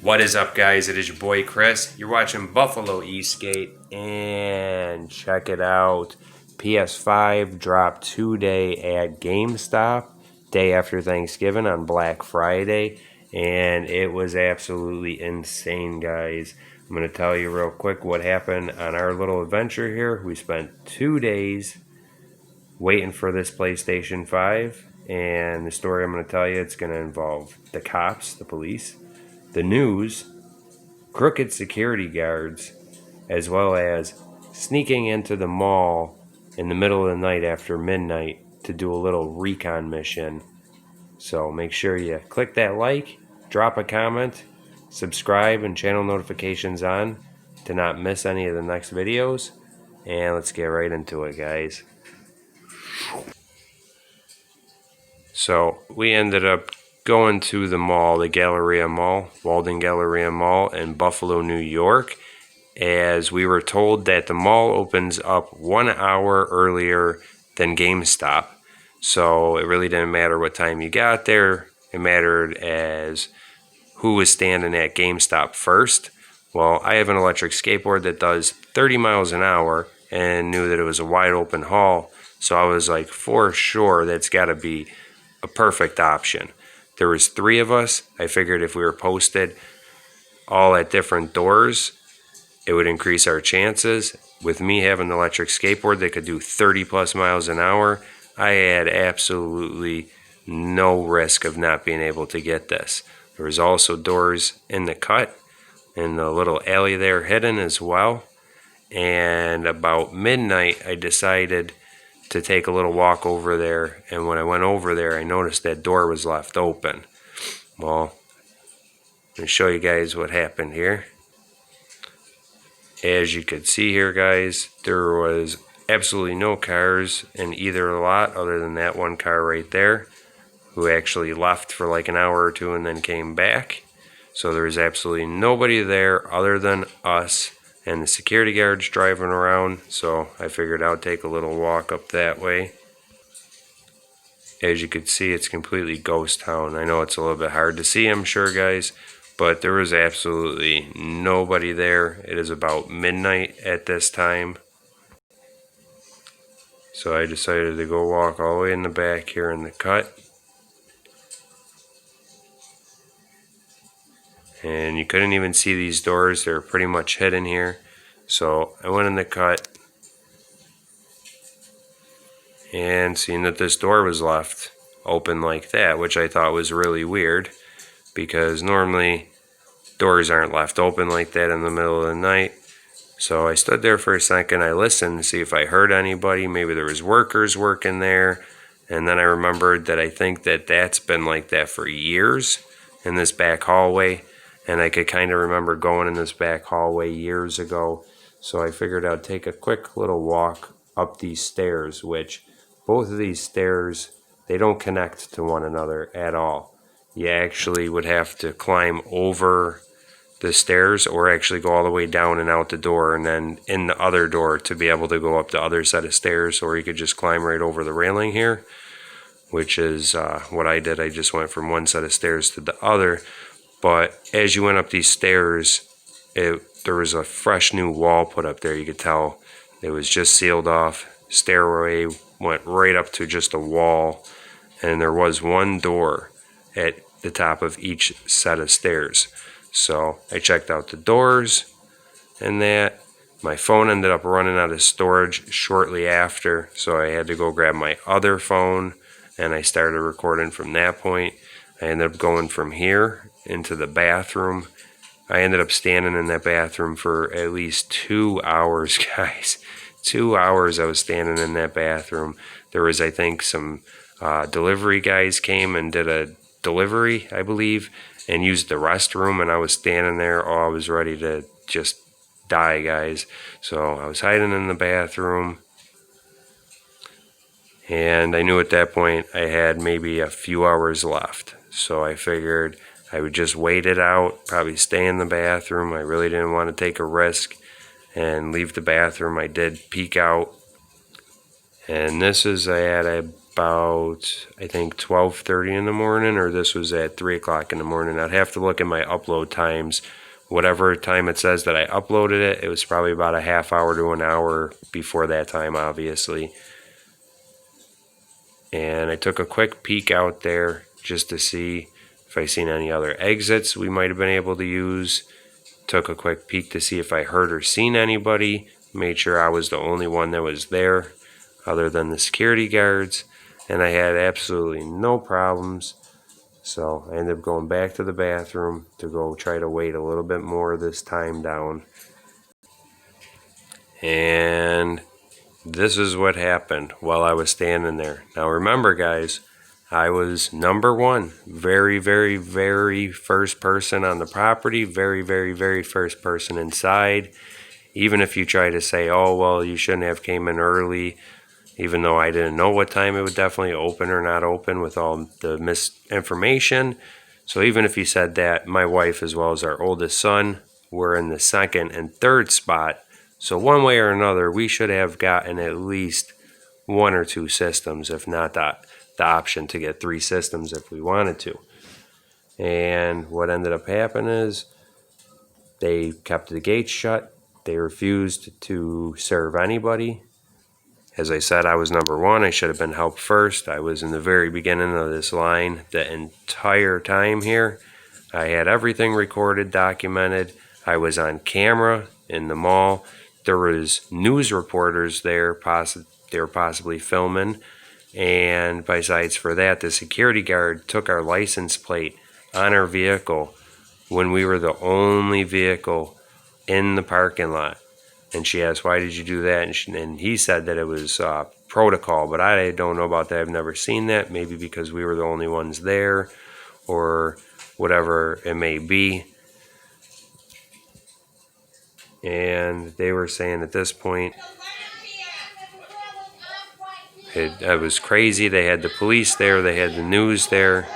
What is up, guys? It is your boy Chris. You're watching Buffalo Eastgate, and check it out. PS5 dropped today at Gamestop, day after Thanksgiving on Black Friday, and it was absolutely insane, guys. I'm going to tell you real quick what happened on our little adventure here. We spent 2 days waiting for this PlayStation 5, and the story I'm going to tell you, it's going to involve the cops, the police, the news, crooked security guards, as well as sneaking into the mall in the middle of the night after midnight to do a little recon mission. So make sure you click that like, drop a comment, subscribe, and channel notifications on to not miss any of the next videos. And let's get right into it, guys. So we ended up going to the mall, the Galleria Mall, Walden Galleria Mall in Buffalo, New York, as we were told that the mall opens up 1 hour earlier than GameStop. So it really didn't matter what time you got there. It mattered as who was standing at GameStop first. Well, I have an electric skateboard that does 30 miles an hour and knew that it was a wide open hall. So I was like, for sure, that's got to be a perfect option. There was 3 of us. I figured if we were posted all at different doors, it would increase our chances. With me having an electric skateboard that could do 30 plus miles an hour, I had absolutely no risk of not being able to get this. There was also doors in the cut, in the little alley there hidden as well. And about midnight, I decided to take a little walk over there, and when I went over there, I noticed that door was left open. Well, I'm going to show you guys what happened here. As you could see here, guys, there was absolutely no cars in either lot other than that one car right there, who actually left for like an hour or two and then came back. So there was absolutely nobody there other than us and the security guards driving around. So I figured I'd take a little walk up that way. As you can see, it's completely ghost town. I know it's a little bit hard to see, I'm sure, guys, but there was absolutely nobody there. It is about midnight at this time. So I decided to go walk all the way in the back here in the cut. And you couldn't even see these doors. They're pretty much hidden here. So I went in the cut, and seeing that this door was left open like that, which I thought was really weird, because normally doors aren't left open like that in the middle of the night. So I stood there for a second. I listened to see if I heard anybody. Maybe there was workers working there. And then I remembered that I think that that's been like that for years in this back hallway. And I could kind of remember going in this back hallway years ago. So I figured I'd take a quick little walk up these stairs, which both of these stairs, they don't connect to one another at all. You actually would have to climb over the stairs or actually go all the way down and out the door and then in the other door to be able to go up the other set of stairs, or you could just climb right over the railing here, which is what I did. I just went from one set of stairs to the other. But as you went up these stairs, there was a fresh new wall put up there. You could tell it was just sealed off. Stairway went right up to just a wall, and there was one door at the top of each set of stairs. So I checked out the doors and that. My phone ended up running out of storage shortly after, so I had to go grab my other phone, and I started recording from that point. I ended up going from here into the bathroom. I ended up standing in that bathroom for at least 2 hours, guys. 2 hours I was standing in that bathroom. There was, I think, some delivery guys came and did a delivery, I believe, and used the restroom, and I was standing there. Oh, I was ready to just die, guys. So I was hiding in the bathroom, and I knew at that point I had maybe a few hours left. So I figured I would just wait it out, probably stay in the bathroom. I really didn't want to take a risk and leave the bathroom. I did peek out, and this is at about, I think, 12:30 in the morning, or this was at 3 o'clock in the morning. I'd have to look at my upload times. Whatever time it says that I uploaded it, it was probably about a half hour to an hour before that time, obviously. And I took a quick peek out there just to see if I seen any other exits we might have been able to use. Took a quick peek to see if I heard or seen anybody. Made sure I was the only one that was there other than the security guards. And I had absolutely no problems. So I ended up going back to the bathroom to go try to wait a little bit more this time down. And this is what happened while I was standing there. Now remember, guys, I was number one, very, very, very first person on the property, very, very, very first person inside. Even if you try to say, oh, well, you shouldn't have came in early, even though I didn't know what time it would definitely open or not open with all the misinformation. So even if you said that, my wife as well as our oldest son were in the second and third spot. So one way or another, we should have gotten at least one or two systems, if not the option to get 3 systems if we wanted to. And what ended up happening is they kept the gates shut. They refused to serve anybody. As I said, I was number one. I should have been helped first. I was in the very beginning of this line the entire time here. I had everything recorded, documented. I was on camera in the mall. There was news reporters there, they were possibly filming. And besides for that, the security guard took our license plate on our vehicle when we were the only vehicle in the parking lot. And she asked, why did you do that? And he said that it was protocol, but I don't know about that. I've never seen that. Maybe because we were the only ones there or whatever it may be. And they were saying at this point, it was crazy. They had the police there. They had the news there.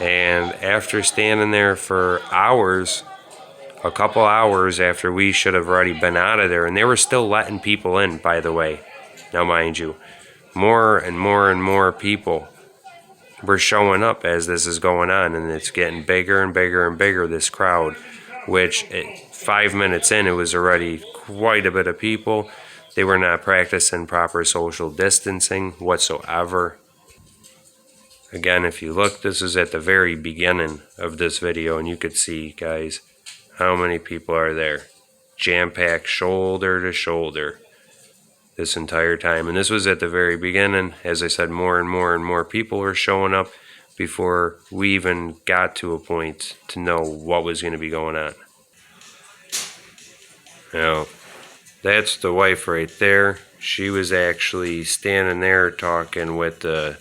And after standing there for hours, a couple hours after we should have already been out of there, and they were still letting people in, by the way. Now, mind you, more and more and more people were showing up as this is going on, and it's getting bigger and bigger and bigger, this crowd, which 5 minutes in, it was already quite a bit of people. They were not practicing proper social distancing whatsoever. Again, if you look, this is at the very beginning of this video, and you could see, guys, how many people are there. Jam-packed shoulder to shoulder this entire time. And this was at the very beginning. As I said, more and more and more people were showing up before we even got to a point to know what was going to be going on. Now, that's the wife right there. She was actually standing there talking with the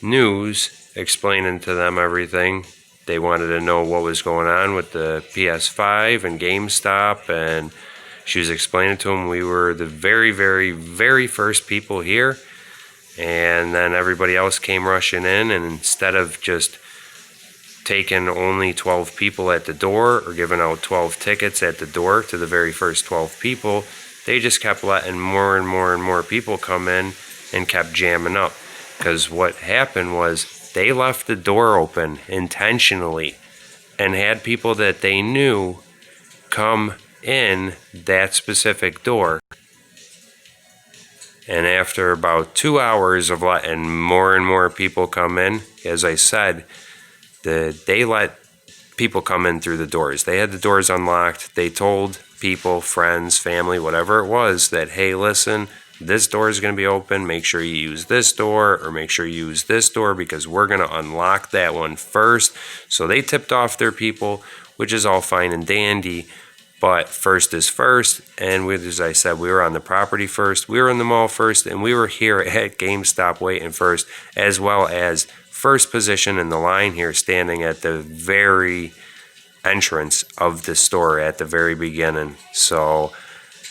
news, explaining to them everything. They wanted to know what was going on with the PS5 and Gamestop, and she was explaining to them we were the very, very, very first people here, and then everybody else came rushing in, and instead of just taking only 12 people at the door or giving out 12 tickets at the door to the very first 12 people, they just kept letting more and more and more people come in and kept jamming up. Because what happened was they left the door open intentionally and had people that they knew come in that specific door. And after about 2 hours of letting more and more people come in, as I said, they let people come in through the doors. They had the doors unlocked. They told people, friends, family, whatever it was, that, hey, listen, this door is going to be open. Make sure you use this door, or make sure you use this door, because we're going to unlock that one first. So they tipped off their people, which is all fine and dandy. But first is first, and as I said, we were on the property first, we were in the mall first, and we were here at GameStop waiting first, as well as first position in the line here, standing at the very entrance of the store at the very beginning. So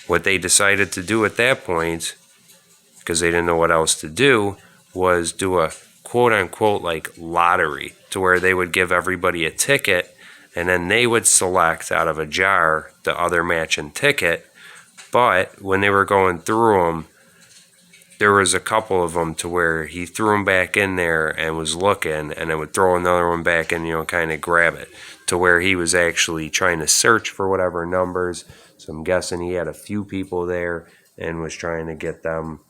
what they decided to do at that point, because they didn't know what else to do, was do a quote-unquote like lottery, to where they would give everybody a ticket, and then they would select out of a jar the other matching ticket. But when they were going through them, there was a couple of them to where he threw them back in there and was looking, and then would throw another one back and, kind of grab it, to where he was actually trying to search for whatever numbers. So I'm guessing he had a few people there and was trying to get them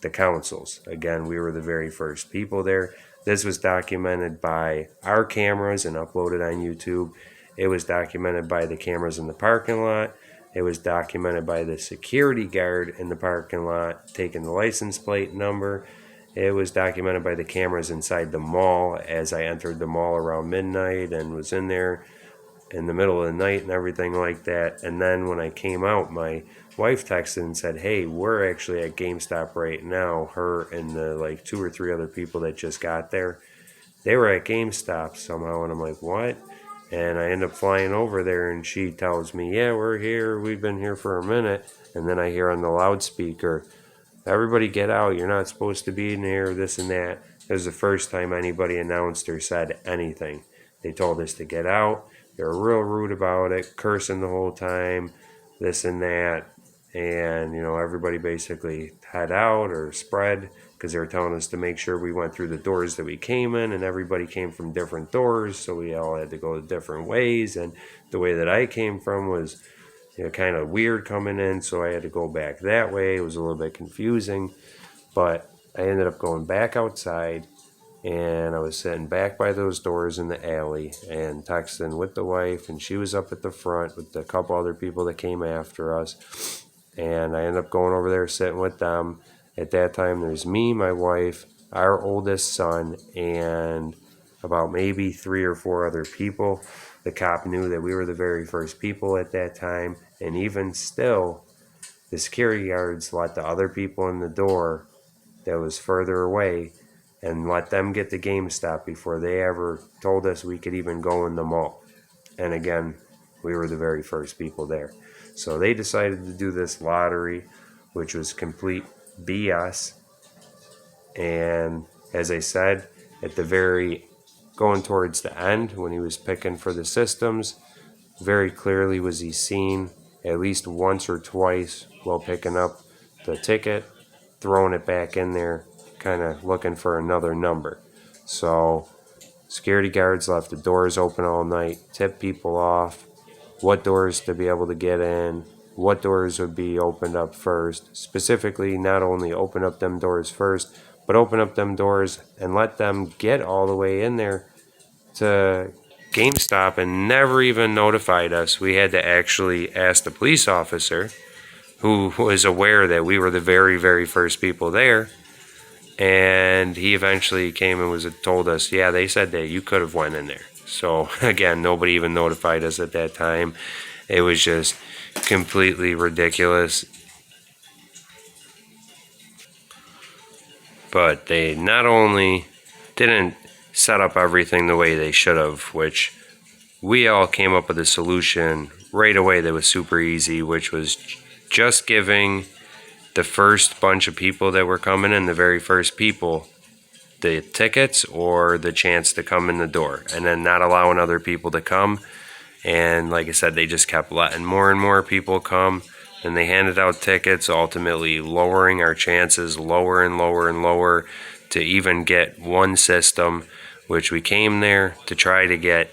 the councils. Again, we were the very first people there. This was documented by our cameras and uploaded on YouTube. It was documented by the cameras in the parking lot. It was documented by the security guard in the parking lot taking the license plate number. It was documented by the cameras inside the mall as I entered the mall around midnight and was in there in the middle of the night and everything like that. And then when I came out, my wife texted and said, hey, we're actually at GameStop right now. Her and the like 2 or 3 other people that just got there, they were at GameStop somehow. And I'm like, what? And I end up flying over there, and she tells me, yeah, we're here. We've been here for a minute. And then I hear on the loudspeaker, everybody get out. You're not supposed to be in here, this and that. It was the first time anybody announced or said anything. They told us to get out. They were real rude about it, cursing the whole time, this and that. And, everybody basically head out or spread, because they were telling us to make sure we went through the doors that we came in, and everybody came from different doors, so we all had to go different ways. And the way that I came from was kind of weird coming in, so I had to go back that way. It was a little bit confusing, but I ended up going back outside, and I was sitting back by those doors in the alley and texting with the wife, and she was up at the front with a couple other people that came after us. And I ended up going over there sitting with them. At that time, there's me, my wife, our oldest son, and about maybe 3 or 4 other people. The cop knew that we were the very first people at that time, and even still, the security guards let the other people in the door that was further away and let them get the GameStop before they ever told us we could even go in the mall. And again, we were the very first people there. So they decided to do this lottery, which was complete BS. And as I said, at the very going towards the end, when he was picking for the systems, very clearly was he seen at least once or twice while picking up the ticket, throwing it back in there, kind of looking for another number. So security guards left the doors open all night, tipped people off, what doors to be able to get in, what doors would be opened up first. Specifically, not only open up them doors first, but open up them doors and let them get all the way in there to GameStop, and never even notified us. We had to actually ask the police officer, who was aware that we were the very, very first people there. And he eventually came and told us, yeah, they said that you could have went in there. So again, nobody even notified us at that time. It was just completely ridiculous. But they not only didn't set up everything the way they should have, which we all came up with a solution right away that was super easy, which was just giving the first bunch of people that were coming in, the very first people, the tickets or the chance to come in the door, and then not allowing other people to come. And like I said, they just kept letting more and more people come, and they handed out tickets, ultimately lowering our chances lower and lower and lower to even get one system, which we came there to try to get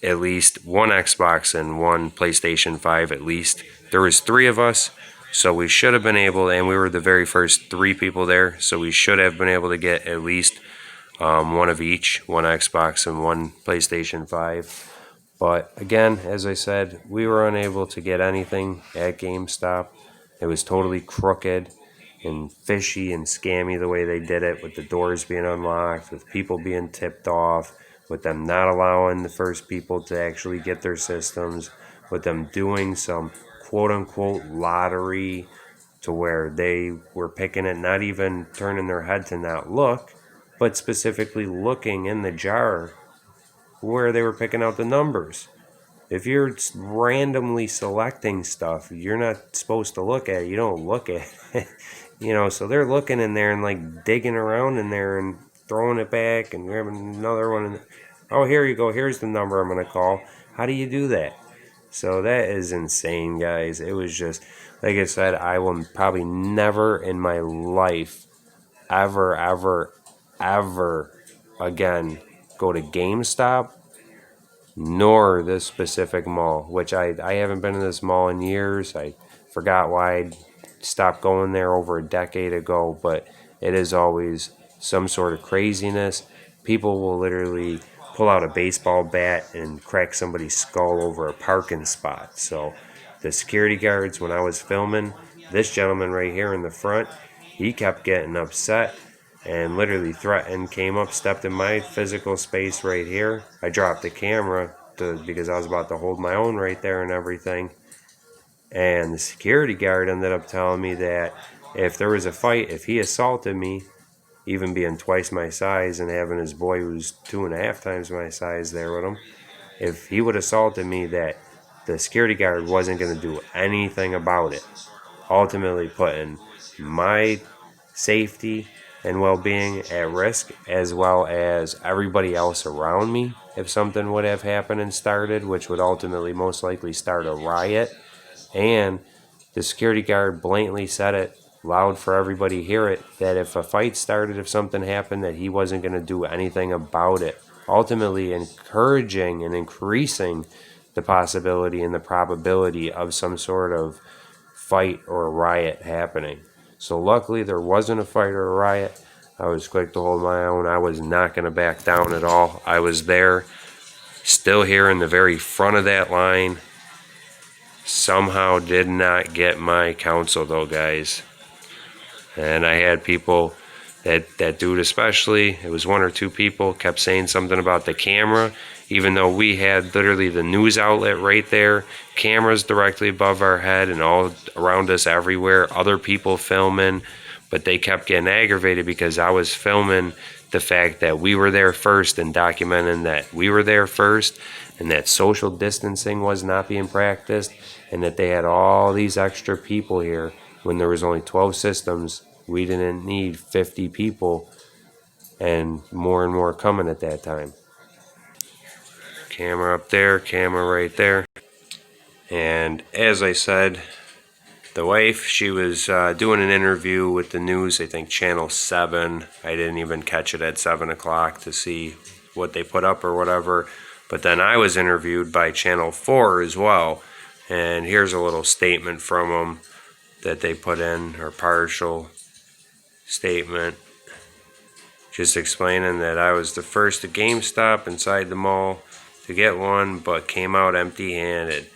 at least one Xbox and one PlayStation 5 at least. There was 3 of us, so we should have been able, and we were the very first 3 people there, so we should have been able to get at least one of each, one Xbox and one PlayStation 5. But again, as I said, we were unable to get anything at GameStop. It was totally crooked and fishy and scammy the way they did it, with the doors being unlocked, with people being tipped off, with them not allowing the first people to actually get their systems, with them doing some quote-unquote lottery to where they were picking it, not even turning their head to not look, but specifically looking in the jar where they were picking out the numbers. If you're randomly selecting stuff, you're not supposed to look at it. You don't look at it. So they're looking in there and like digging around in there and throwing it back and grabbing another one. Oh, here you go. Here's the number I'm going to call. How do you do that? So that is insane, guys. It was just, like I said, I will probably never in my life, ever, ever, ever again go to GameStop nor this specific mall, which I haven't been in this mall in years. I forgot why I stopped going there over a decade ago, but it is always some sort of craziness. People will literally pull out a baseball bat and crack somebody's skull over a parking spot. So the security guards, when I was filming, this gentleman right here in the front, he kept getting upset and literally threatened, came up, stepped in my physical space right here. I dropped the camera because I was about to hold my own right there and everything. And the security guard ended up telling me that if there was a fight, if he assaulted me, even being twice my size and having his boy who's 2.5 times my size there with him, if he would have assaulted me, that the security guard wasn't going to do anything about it, ultimately putting my safety and well-being at risk, as well as everybody else around me if something would have happened and started, which would ultimately most likely start a riot. And the security guard blatantly said it loud for everybody to hear it, that if a fight started, if something happened, that he wasn't going to do anything about it, ultimately encouraging and increasing the possibility and the probability of some sort of fight or a riot happening. So luckily there wasn't a fight or a riot. I was quick to hold my own. I was not going to back down at all. I was there, still here in the very front of that line. Somehow did not get my counsel though, guys. And I had people, that dude especially, it was one or two people, kept saying something about the camera, even though we had literally the news outlet right there, cameras directly above our head and all around us everywhere, other people filming, but they kept getting aggravated because I was filming the fact that we were there first and documenting that we were there first and that social distancing was not being practiced and that they had all these extra people here when there was only 12 systems. We didn't need 50 people and more coming at that time. Camera up there, camera right there. And as I said, the wife, she was doing an interview with the news, I think Channel 7. I didn't even catch it at 7 o'clock to see what they put up or whatever. But then I was interviewed by Channel 4 as well. And here's a little statement from them that they put in, or partial statement, just explaining that I was the first at GameStop inside the mall to get one, but came out empty-handed.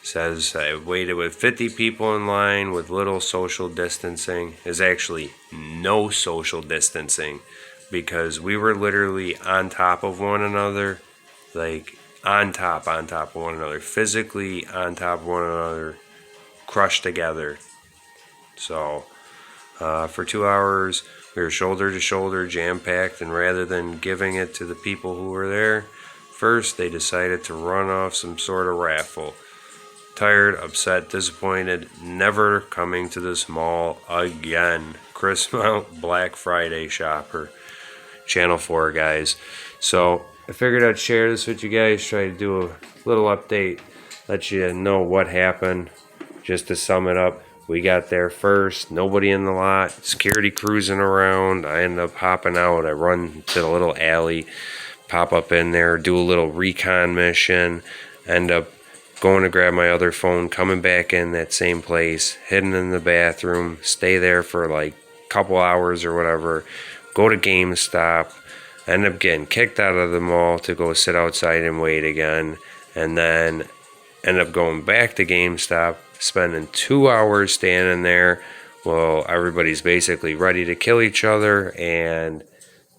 Says I waited with 50 people in line with little social distancing. There's actually no social distancing because we were literally on top of one another, like on top of one another, physically on top of one another, crushed together. So for 2 hours, we were shoulder to shoulder, jam-packed, and rather than giving it to the people who were there first, they decided to run off some sort of raffle. Tired, upset, disappointed, never coming to this mall again. Chris Mount, Black Friday shopper. Channel 4, guys. So I figured I'd share this with you guys, try to do a little update, let you know what happened. Just to sum it up, we got there first, nobody in the lot, security cruising around. I end up hopping out. I run to the little alley, pop up in there, do a little recon mission, end up going to grab my other phone, coming back in that same place, hidden in the bathroom, stay there for like a couple hours or whatever, go to GameStop, end up getting kicked out of the mall to go sit outside and wait again, and then end up going back to GameStop, spending 2 hours standing there while everybody's basically ready to kill each other, and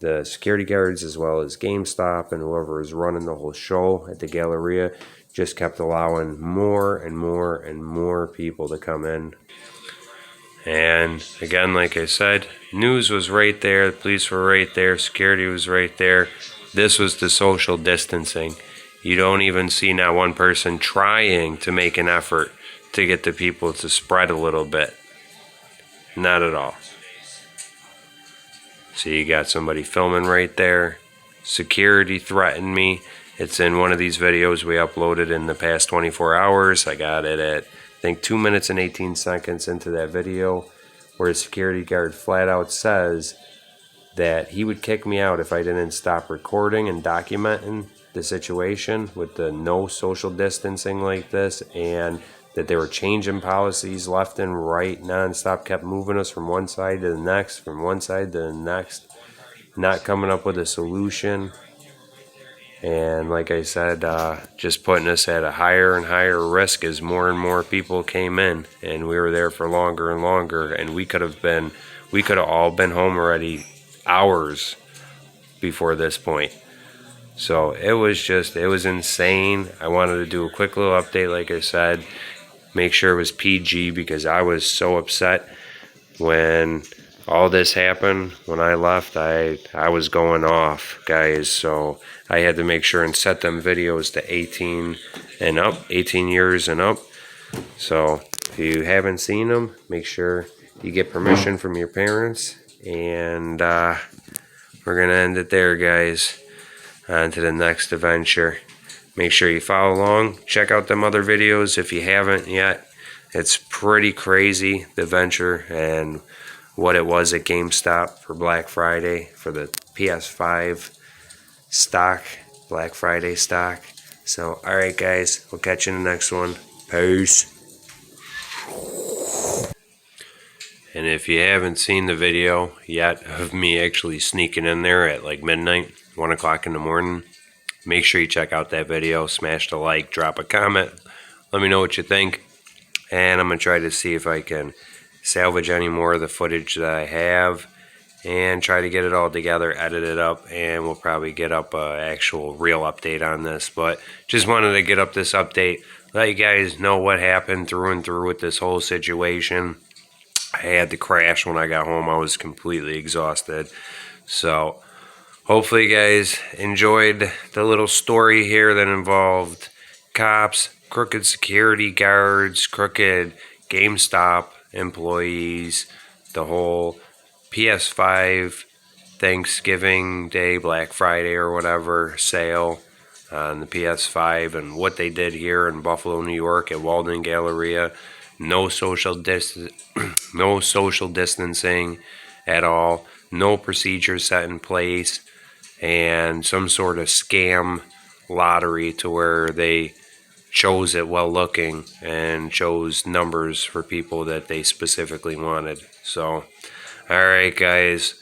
the security guards as well as GameStop and whoever is running the whole show at the Galleria just kept allowing more and more people to come in. And again, like I said, news was right there, the police were right there, security was right there. This was the social distancing. You don't even see not one person trying to make an effort to get the people to spread a little bit. Not at all. So you got somebody filming right there. Security threatened me It's in one of these videos we uploaded in the past 24 hours. I got it at, I think, 2 minutes and 18 seconds into that video, where a security guard flat out says that he would kick me out if I didn't stop recording and documenting the situation with the no social distancing like this, and that they were changing policies left and right nonstop, kept moving us from one side to the next, from one side to the next, not coming up with a solution. And like I said, just putting us at a higher and higher risk as more and more people came in, and we were there for longer and longer, and we could have all been home already hours before this point. So it was insane. I wanted to do a quick little update, like I said, make sure it was PG, because I was so upset when all this happened. When I left, I was going off, guys. So I had to make sure and set them videos to 18 and up, 18 years and up. So if you haven't seen them, make sure you get permission from your parents. And we're going to end it there, guys. On to the next adventure. Make sure you follow along. Check out them other videos if you haven't yet. It's pretty crazy, the adventure, and what it was at GameStop for Black Friday for the PS5 stock, Black Friday stock. So, alright guys, we'll catch you in the next one. Peace. And if you haven't seen the video yet of me actually sneaking in there at like midnight, 1 o'clock in the morning, make sure you check out that video. Smash the like, drop a comment, let me know what you think, and I'm going to try to see if I can salvage any more of the footage that I have and try to get it all together, edit it up, and we'll probably get up an actual real update on this. But just wanted to get up this update, let you guys know what happened through and through with this whole situation. I had to crash when I got home. I was completely exhausted. So hopefully you guys enjoyed the little story here that involved cops, crooked security guards, crooked GameStop employees, the whole PS5 Thanksgiving Day, Black Friday or whatever sale on the PS5, and what they did here in Buffalo, New York at Walden Galleria. No social distancing at all, no procedures set in place, and some sort of scam lottery to where they chose it well looking and chose numbers for people that they specifically wanted. So, alright guys,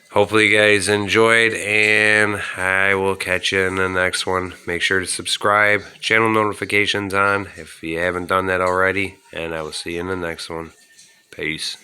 hopefully you guys enjoyed, and I will catch you in the next one. Make sure to subscribe, channel notifications on if you haven't done that already, and I will see you in the next one. Peace.